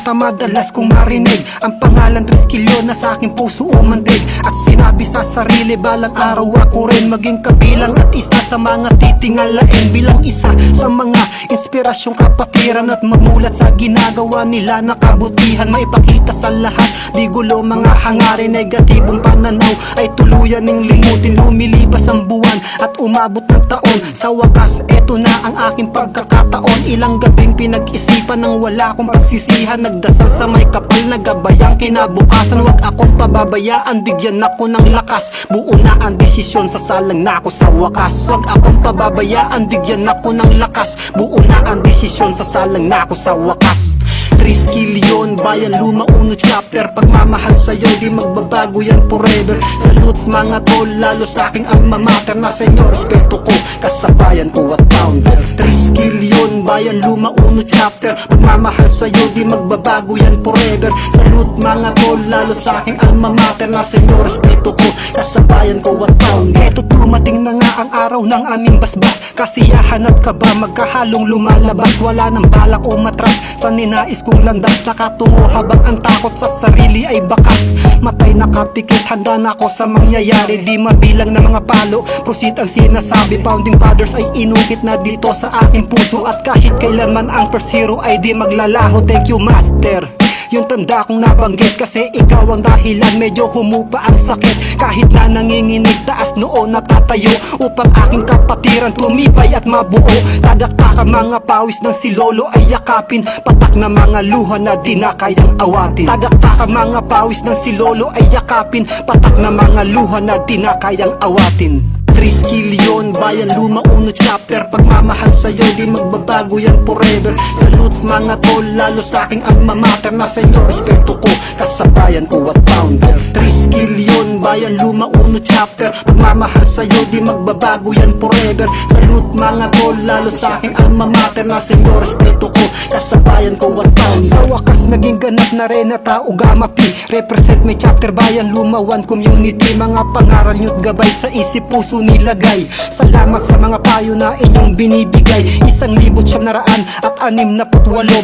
kanta madalas kong marinig ang pangalan Trisquillo na sa aking puso umantig. At sinabi sa sarili balang araw ako rin maging kabilang at isa sa mga titingalain bilang isa sa mga inspirasyong kapatiran at mamulat sa ginagawa nila na kabutihan. Maipakita sa lahat, di gulo mga hangarin, negatibong pananaw ay tuluyan ng limutin. Lumilipas ang buwan at umabot ng taon, sa wakas eto na ang aking pagkakataon. Ilang gabing pinag-isipan nang wala akong pagsisihan, nagdasal sa may kapal na gabayang kinabukasan. Huwag akong pababayaan, bigyan ako ng lakas, buo na ang desisyon, sasalang na ako sa wakas. Huwag akong pababayaan, bigyan ako ng lakas, buo na ang desisyon, sasalang na ako sa wakas. Trisquillo, bayan luma, uno chapter. Pagmamahal sa'yo, di magbabago yan forever. Salute mga tol, lalo sa aking alma mater. Na sa inyo, respeto ko, kasabayan ko at founder. Trisquillo, bayan luma, uno chapter. Pagmamahal sa'yo, di magbabago yan forever. Salute mga tol, lalo sa aking alma mater. Na sa inyo, respeto ko, kasabayan ko at founder. Eto dumating na nga ang araw ng aming basbas. Kasiyahan at kaba, magkahalong lumalabas. Wala nang balak umatras sa ninais kong landas, nakatungo habang ang takot sa sarili ay bakas. Matay nakapikit, handa na ako sa mangyayari, di mabilang na mga palo, proceed ang sinasabi. Founding fathers ay inukit na dito sa aking puso, at kahit kailanman ang first hero ay di maglalaho. Thank you master, yung tanda kong nabanggit, kasi ikaw ang dahilan, medyo humupa ang sakit. Kahit na nanginginig, taas noo natatayo, upang aking kapatiran tumibay at mabuo. Tagakta ka mga pawis ng si lolo ay yakapin, patak na mga luha na di na kayang awatin. Tagakta ka mga pawis ng si lolo ay yakapin, patak na mga luha na di na kayang awatin. Trisquillo, bayan luma, uno chapter. Pagmamahal sa'yo, di magbabago yan forever. Salute mga tol, lalo sa aking alma mater. Na sa inyo, respeto ko, kasabayan ko at founder. Trisquillo, bayan luma, uno chapter. Pagmamahal sa'yo, di magbabago yan forever. Salute mga tol, lalo sa aking alma mater. Na sa inyo, respeto ko, kasabayan ko at founder. Sa wakas, naging ganap na rin na tao Gamma Pi. Represent may chapter, bayan luma, one community. Mga pangaral nyo't gabay sa isip puso nilagay. Salamat sa mga payo na inyong binibigay. 1,968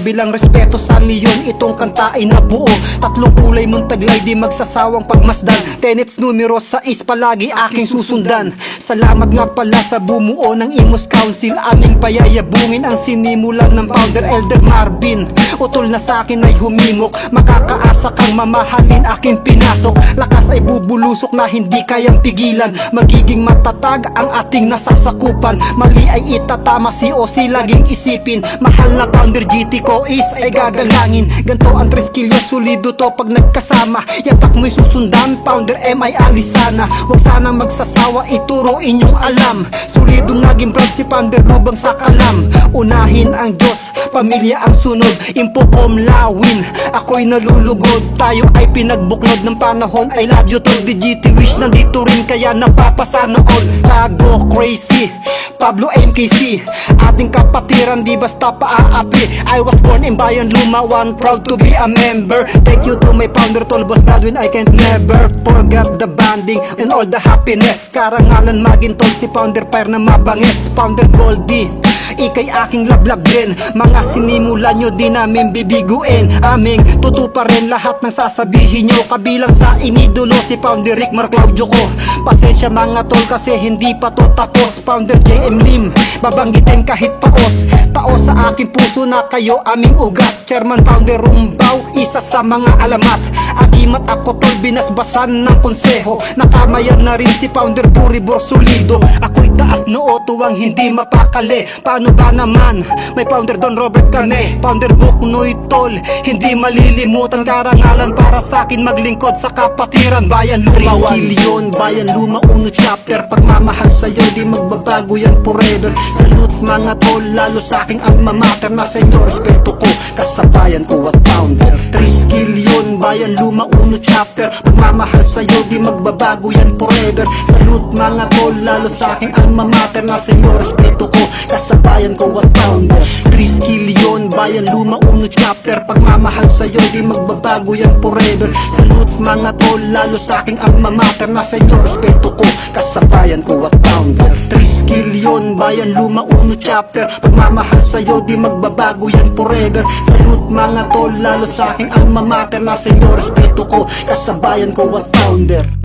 bilang respeto sa leon. Itong kanta ay nabuo, tatlong kulay mong taglay, di magsasawang pagmasdan. Tenets numero 6 palagi aking susundan. Salamat nga pala sa bumuo ng Imus Council, aming payayabungin ang sinimulan ng founder Elder Marvin. Utol na sa akin ay humimok, makakaasa kang mamahalin aking pinasok. Lakas ay bubulusok na hindi kayang pigilan, magiging matatag ang ating nasasakupan. Mali ay itatama, COC laging isipin. Mahal na founder GT ko is ay gagalangin. Ganto ang Trisquillo, solido to pag nagkasama. Yapak mo'y susundan, founder MI Alisana. Huwag sanang magsasawa, ituro inyong alam. Solido naging proud si founder lubang sa kalam. Unahin ang Diyos, pamilya ang sunod, impokom lawin. Ako'y nalulugod, tayo ay pinagbuknod ng panahon. I love you to the GT wish, nandito rin kaya napapasana all. Tago crazy, Pablo MKC, ating kapatiran di basta paaapi. I was born in Bayan Luma, one proud to be a member. Thank you to my founder Tol Boss Dadwin, I can't never forget the banding and all the happiness. Karangalan magintol si founder Fire na mabangis, founder Goldie, ikay aking lablab din. Mga sinimula nyo di namin bibiguin, aming tutuparin lahat ng sasabihin nyo. Kabilang sa inidolo si founder Rick Mar Claudio ko. Pasensya mga tol kasi hindi pa to tapos. Founder JM Lim, babanggitin kahit paos. Taos sa aking puso na kayo aming ugat. Chairman founder Rumbaw, isa sa mga alamat. Agimat ako tol, binasbasan ng konseho. Nakamayan na rin si founder Buribor Solido. Ako'y taas noo, tuwang hindi mapakali. Paano ba naman, may founder Don Robert kami. Founder Buknoy tol, hindi malilimutan. Karangalan para sa akin maglingkod sa kapatiran. Bayan Luma, Trisquillo, bayan luma, uno chapter. Pagmamahal sa'yo, di magbabago yan forever. Salute mga tol, lalo sa aking alma mater. Na sa inyo, respeto ko, kasabayan ko at founder. Trisquillo, bayan luma, uno chapter. Pagmamahal sa'yo, di magbabago yan forever. Salute mga tol, lalo sa aking alma mater. Na sa inyo, respeto ko, kasabayan ko at founder. Trisquillo, bayan luma, uno chapter. Pagmamahal sa'yo, di magbabago yan forever. Salute mga tol, lalo sa aking alma mater. Na sa inyo, respeto ko, kasabayan ko at founder. Trisquillo, Trilyon, bayan luma uno chapter. Pagmamahal sa'yo di magbabago yan forever. Salute mga tol, lalo sa aking alma mater. Nasa inyo respeto ko, kasabayan ko at founder.